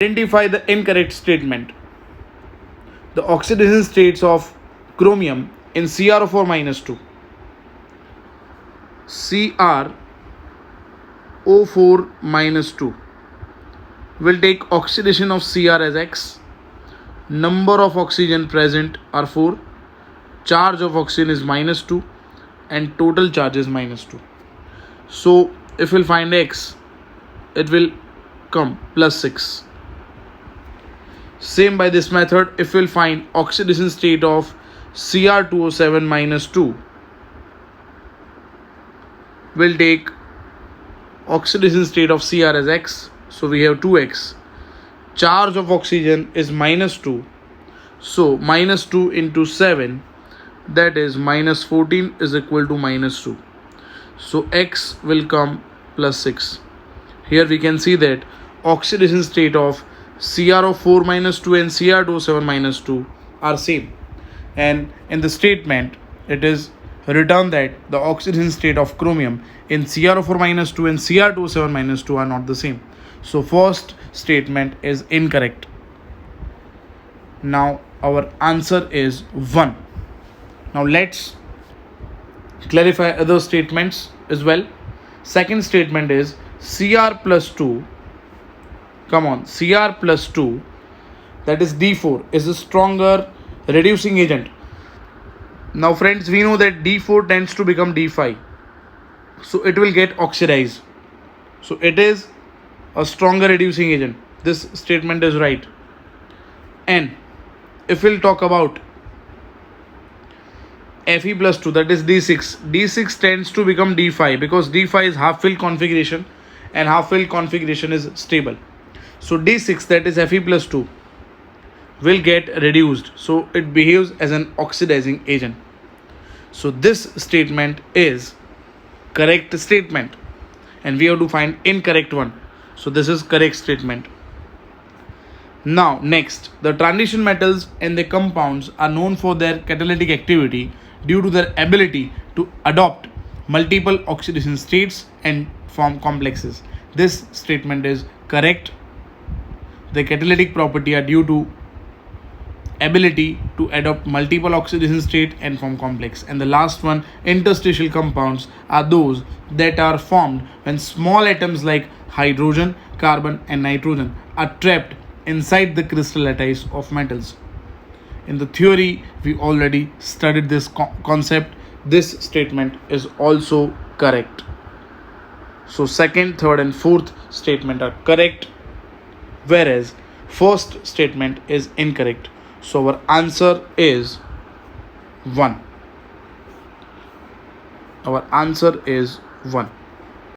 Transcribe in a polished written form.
Identify the incorrect statement. The oxidation states of chromium in CrO4 minus 2. CrO4 minus 2 will take oxidation of Cr as X. Number of oxygen present are 4. Charge of oxygen is minus 2 and total charge is minus 2. So if we'll find X, it will come plus 6. Same by this method, if we'll find oxidation state of Cr2O7 minus 2, we'll take oxidation state of Cr as X. So we have 2x. Charge of oxygen is minus 2. So minus 2 into 7, that is minus 14 is equal to minus 2. So X will come plus 6. Here we can see that oxidation state of CrO4 minus 2 and Cr2O7 minus 2 are same. And in the statement, it is written that the oxidation state of chromium in CrO4 minus 2 and Cr2O7 minus 2 are not the same. So first statement is incorrect. Now our answer is 1. Now let's clarify other statements as well. Second statement is Cr plus 2. Come on, Cr plus 2, that is D4, is a stronger reducing agent. Now friends, we know that D4 tends to become D5. So it will get oxidized. So it is a stronger reducing agent. This statement is right. And if we'll talk about Fe plus 2, that is D6. D6 tends to become D5 because D5 is half-filled configuration and half-filled configuration is stable. So D6, that is Fe plus 2, will get reduced. So it behaves as an oxidizing agent. So this statement is correct statement. And we have to find incorrect one. So this is correct statement. Now next, the transition metals and the compounds are known for their catalytic activity due to their ability to adopt multiple oxidation states and form complexes. This statement is correct. The catalytic property are due to ability to adopt multiple oxidation state and form complex. And the last one, interstitial compounds are those that are formed when small atoms like hydrogen, carbon and nitrogen are trapped inside the crystal lattice of metals. In the theory, we already studied this concept. This statement is also correct. So second, third and fourth statement are correct, whereas first statement is incorrect. So our answer is 1. Our answer is 1.